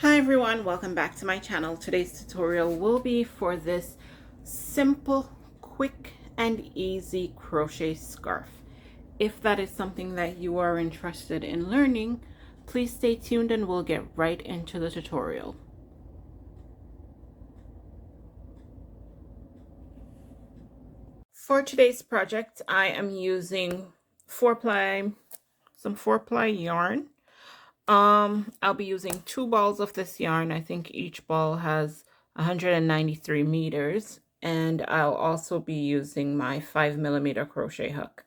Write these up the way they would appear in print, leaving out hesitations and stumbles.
Hi everyone, welcome back to my channel. Today's tutorial will be for this simple, quick and easy crochet scarf. If that is something that you are interested in learning, please stay tuned and we'll get right into the tutorial. For today's project, I am using some 4-ply yarn. I'll be using 2 balls of this yarn. I think each ball has 193 meters, and I'll also be using my 5mm crochet hook.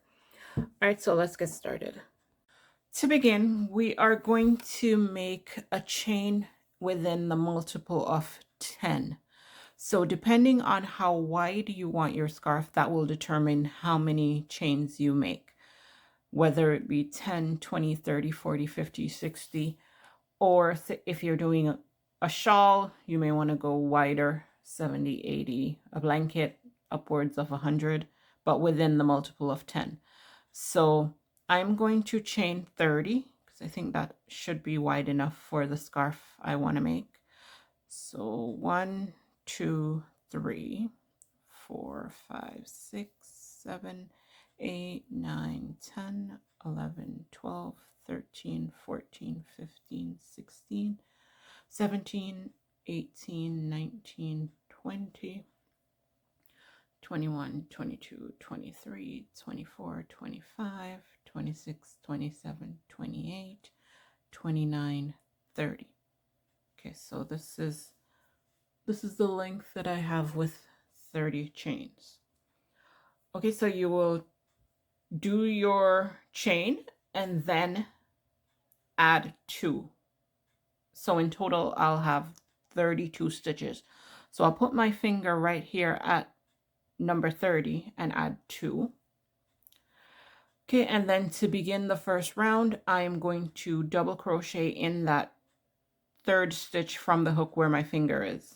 All right, so let's get started. To begin, we are going to make a chain within the multiple of 10. So depending on how wide you want your scarf, that will determine how many chains you make, whether it be 10, 20, 30, 40, 50, 60, or if you're doing a shawl, you may want to go wider, 70, 80, a blanket, upwards of 100, but within the multiple of 10. So I'm going to chain 30 because I think that should be wide enough for the scarf I want to make. So 1, 2, 3, 4, 5, 6, 7, 8, 9, 10, 11, 12, 13, 14, 15, 16, 17, 18, 19, 20, 21, 22, 23, 24, 25, 26, 27, 28, 29, 30. Okay, so this is the length that I have with 30 chains. Okay, so you will do your chain and then add 2. So in total, I'll have 32 stitches. So I'll put my finger right here at number 30 and add 2. Okay, and then to begin the first round, I'm going to double crochet in that 3rd stitch from the hook where my finger is.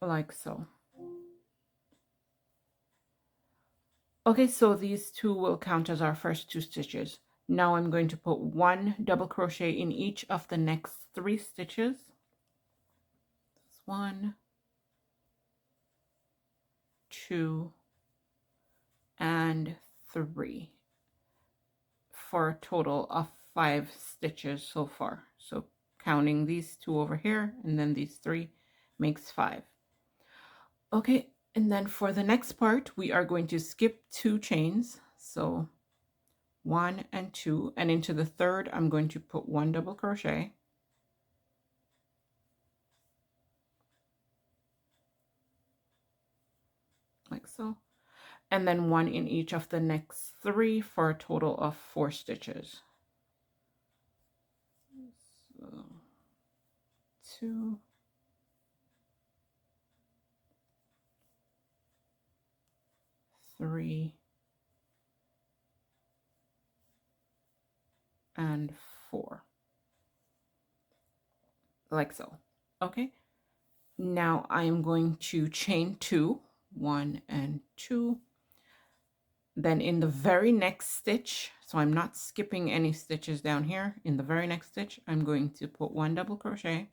Like so. Okay, so these 2 will count as our first 2 stitches. Now I'm going to put 1 double crochet in each of the next 3 stitches. 1, 2, and 3 for a total of 5 stitches so far. So counting these 2 over here and then these 3 makes 5. Okay, and then for the next part, we are going to skip 2 chains. So 1 and 2, and into the 3rd, I'm going to put 1 double crochet. Like so. And then 1 in each of the next 3 for a total of 4 stitches. So 2, 3, and 4. Like so. Okay. Now I am going to chain 2, 1 and 2. Then in the very next stitch, so I'm not skipping any stitches down here. In the very next stitch, I'm going to put 1 double crochet.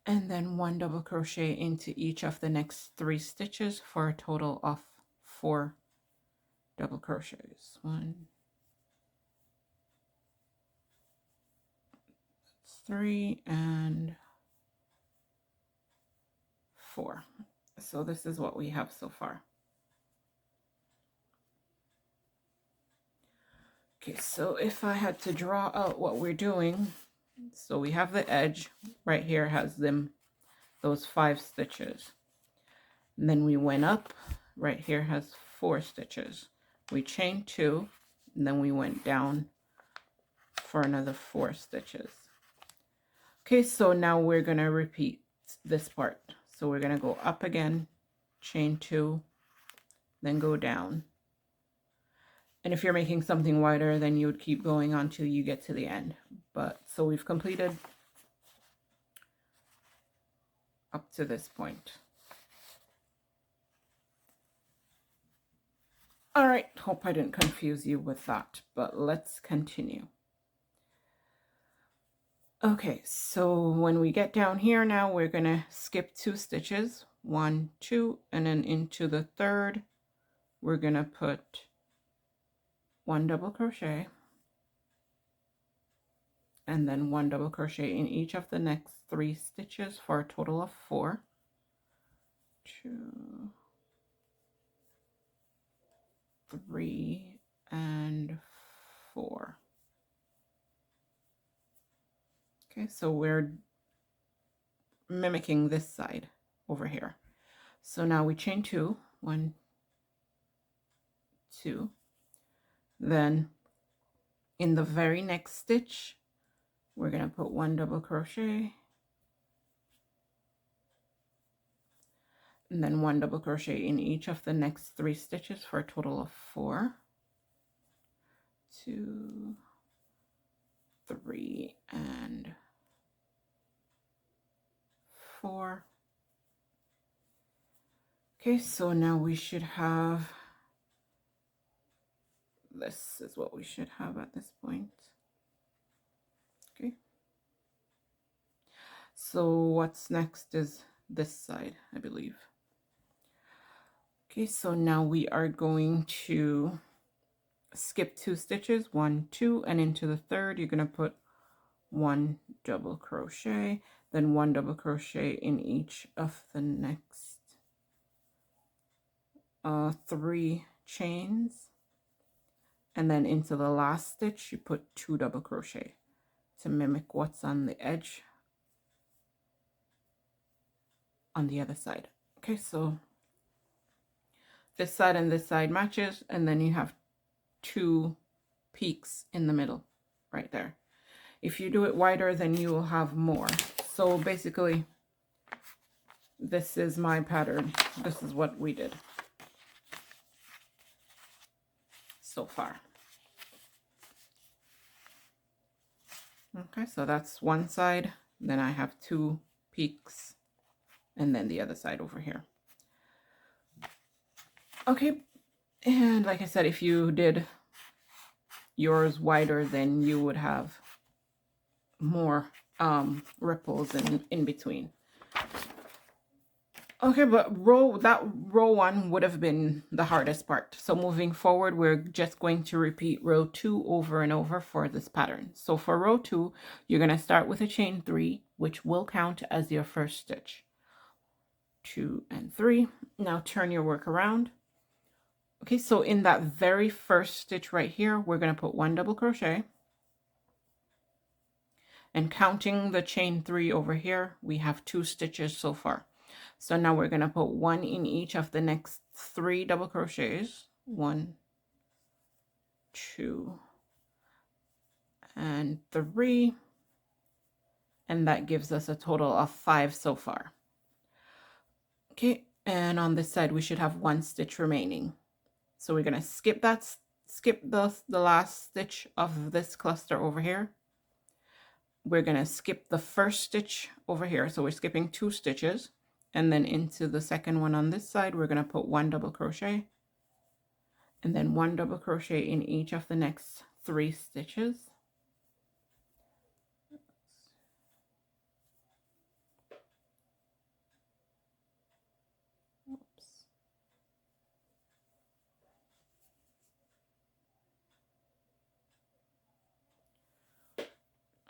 And then 1 double crochet into each of the next 3 stitches for a total of 4 double crochets. 1, 3, and 4. So this is what we have so far. Okay, so if I had to draw out what we're doing, so we have the edge right here has those 5 stitches. And then we went up, right here has 4 stitches. We chained 2, and then we went down for another 4 stitches. Okay, so now we're going to repeat this part. So we're going to go up again, chain 2, then go down. And if you're making something wider, then you would keep going until you get to the end. But so we've completed up to this point. All right, hope I didn't confuse you with that, but let's continue. Okay, so when we get down here now, we're gonna skip 2 stitches, 1, 2, and then into the third, we're gonna put 1 double crochet, and then 1 double crochet in each of the next 3 stitches for a total of 4. 2, 3, and 4. Okay, so we're mimicking this side over here. So now we chain 2, 1, 2. Then in the very next stitch, we're going to put 1 double crochet, and then 1 double crochet in each of the next 3 stitches for a total of 4. 2, 3, and 4. Okay, so now we should have, this is what we should have at this point. Okay. So what's next is this side, I believe. Okay, so now we are going to skip 2 stitches, 1, 2, and into the third, you're going to put 1 double crochet, then 1 double crochet in each of the next 3 chains, and then into the last stitch, you put 2 double crochet to mimic what's on the edge on the other side. Okay, so this side and this side matches, and then you have 2 peaks in the middle right there. If you do it wider, then you will have more. So basically, this is my pattern. This is what we did so far. Okay, so that's one side. Then I have 2 peaks, and then the other side over here. Okay, and like I said, if you did yours wider, then you would have more ripples in between. Okay, but that row 1 would have been the hardest part. So moving forward, we're just going to repeat row 2 over and over for this pattern. So for row 2, you're going to start with a chain 3, which will count as your first stitch. 2 and 3. Now turn your work around. Okay, so in that very first stitch right here, we're going to put 1 double crochet. And counting the chain 3 over here, we have 2 stitches so far. So now we're going to put 1 in each of the next 3 double crochets. 1, 2, and 3. And that gives us a total of 5 so far. Okay, and on this side, we should have 1 stitch remaining. So we're going to skip the last stitch of this cluster over here. We're going to skip the first stitch over here. So we're skipping 2 stitches, and then into the second one on this side, we're going to put 1 double crochet, and then 1 double crochet in each of the next 3 stitches.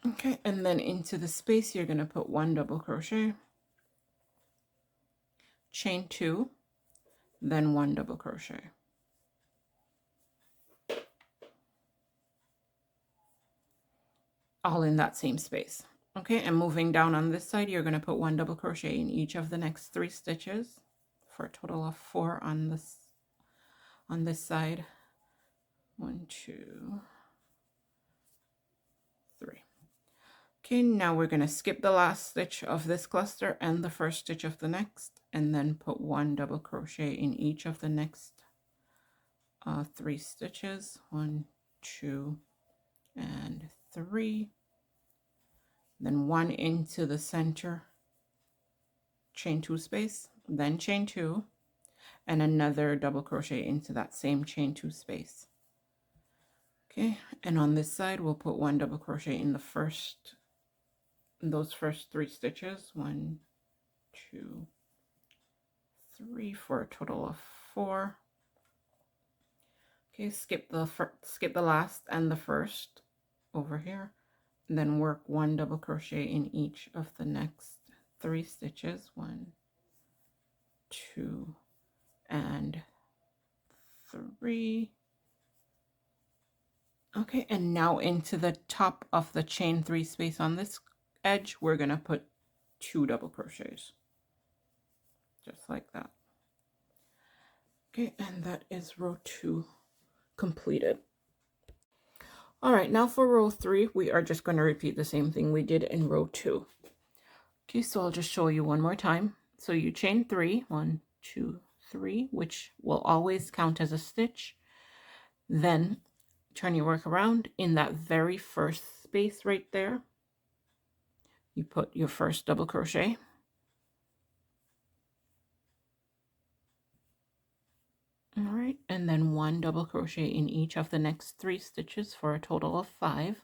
Okay, and then into the space, you're going to put 1 double crochet, chain 2, then 1 double crochet. All in that same space. Okay, and moving down on this side, you're going to put 1 double crochet in each of the next 3 stitches for a total of 4 on this side. 1, 2, 3. Okay, now we're going to skip the last stitch of this cluster and the first stitch of the next, and then put 1 double crochet in each of the next 3 stitches. 1, 2, and 3. Then 1 into the center, chain 2 space, then chain 2, and another double crochet into that same chain 2 space. Okay, and on this side we'll put 1 double crochet in those first 3 stitches. 1, 2, 3 for a total of 4. Okay, skip the last and the first over here, and then work 1 double crochet in each of the next 3 stitches. 1, 2, and 3. Okay, and now into the top of the chain 3 space on this edge, we're gonna put 2 double crochets, just like that. Okay, and that is row 2 completed. All right, now for row 3, we are just going to repeat the same thing we did in row 2. Okay, so I'll just show you one more time. So you chain 3, 1, 2, 3, which will always count as a stitch. Then turn your work around. In that very first space right there, you put your first double crochet. All right, and then 1 double crochet in each of the next 3 stitches for a total of 5.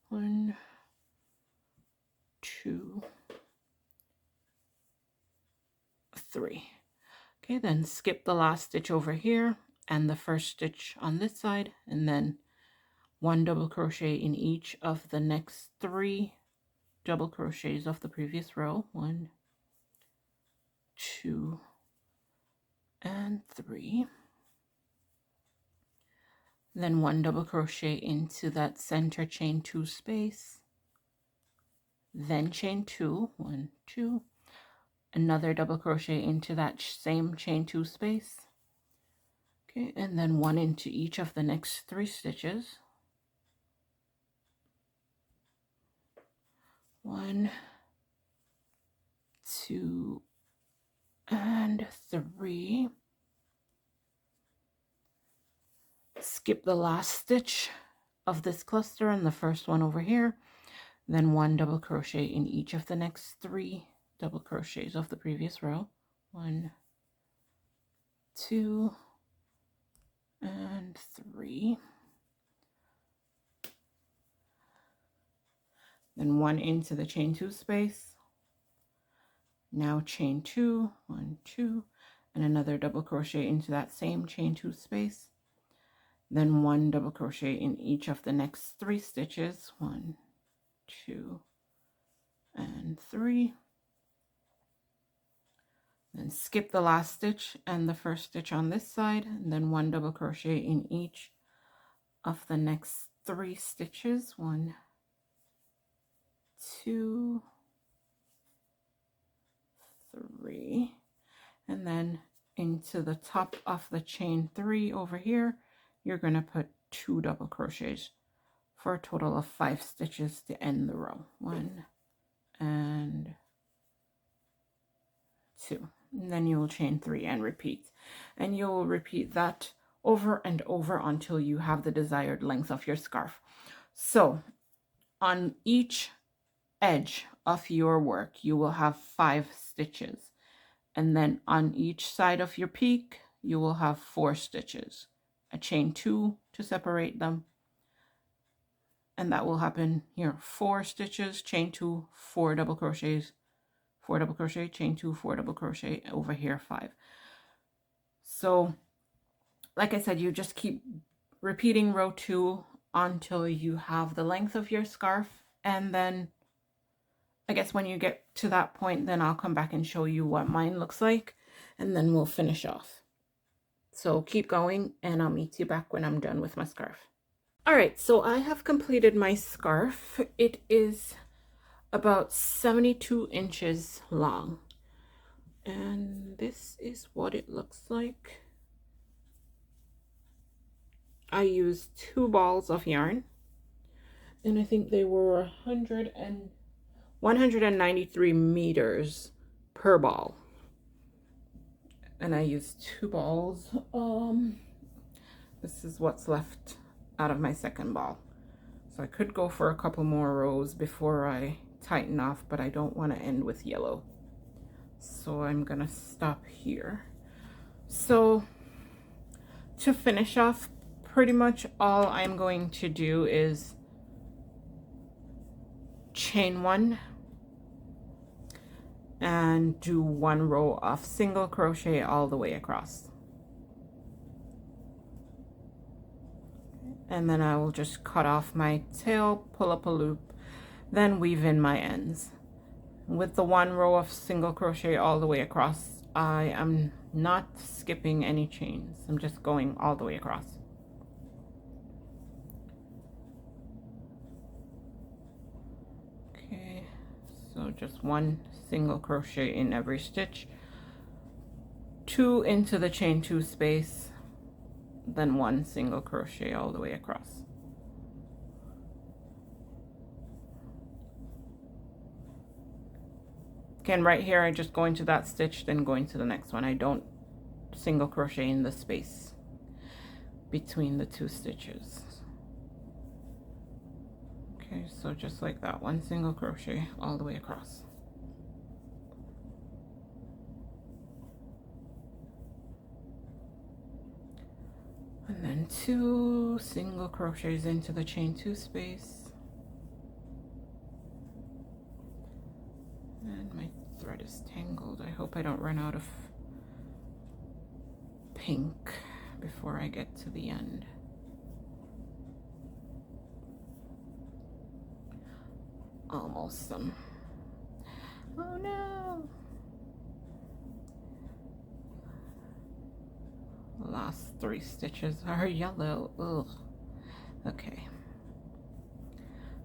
1, 2, 3. Okay, then skip the last stitch over here and the first stitch on this side, and then 1 double crochet in each of the next 3 double crochets of the previous row. 1, 2, and 3. Then 1 double crochet into that center chain 2 space, then chain 2, 1, 2, another double crochet into that same chain 2 space. Okay, and then 1 into each of the next 3 stitches. 1, 2, and 3. Skip the last stitch of this cluster and the first one over here, then 1 double crochet in each of the next 3 double crochets of the previous row. 1, 2, and 3. Then 1 into the chain 2 space. Now chain 2, 1, 2, and another double crochet into that same chain 2 space. Then 1 double crochet in each of the next 3 stitches. 1, 2, and 3. Then skip the last stitch and the first stitch on this side, and then 1 double crochet in each of the next 3 stitches. 1, 2, 3, and then into the top of the chain 3 over here, you're going to put 2 double crochets for a total of 5 stitches to end the row. 1 and 2, and then you will chain 3 and repeat, and you will repeat that over and over until you have the desired length of your scarf. So on each edge of your work you will have 5 stitches, and then on each side of your peak you will have 4 stitches, a chain 2 to separate them, and that will happen here. 4 stitches, chain 2, 4 double crochets, 4 double crochet, chain 2, 4 double crochet, over here 5. So like I said, you just keep repeating row 2 until you have the length of your scarf, and then I guess when you get to that point, then I'll come back and show you what mine looks like, and then we'll finish off. So keep going, and I'll meet you back when I'm done with my scarf. All right, so I have completed my scarf. It is about 72 inches long, and this is what it looks like. I used 2 balls of yarn, and I think they were 193 meters per ball, and I used 2 balls. This is what's left out of my second ball, so I could go for a couple more rows before I tighten off, but I don't want to end with yellow, so I'm gonna stop here. So to finish off, pretty much all I'm going to do is chain 1 and do 1 row of single crochet all the way across. And then I will just cut off my tail, pull up a loop, then weave in my ends. With the 1 row of single crochet all the way across, I am not skipping any chains. I'm just going all the way across. Okay, so just 1 single crochet in every stitch, 2 into the chain 2 space, then 1 single crochet all the way across. Again, right here I just go into that stitch, then go into the next one. I don't single crochet in the space between the 2 stitches. Okay, so just like that, 1 single crochet all the way across. And then 2 single crochets into the chain 2 space. And my thread is tangled. I hope I don't run out of pink before I get to the end. Almost some. Oh no! The last 3 stitches are yellow. Ugh. Okay.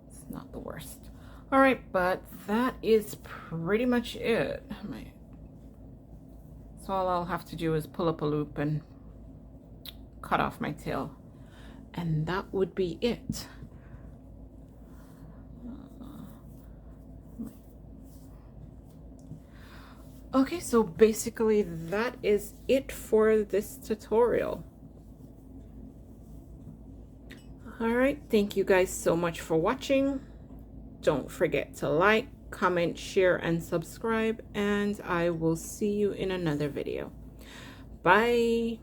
It's not the worst. All right, but that is pretty much it. So all I'll have to do is pull up a loop and cut off my tail, and that would be it. Okay, so basically that is it for this tutorial. All right, thank you guys so much for watching. Don't forget to like, comment, share, and subscribe, and I will see you in another video. Bye.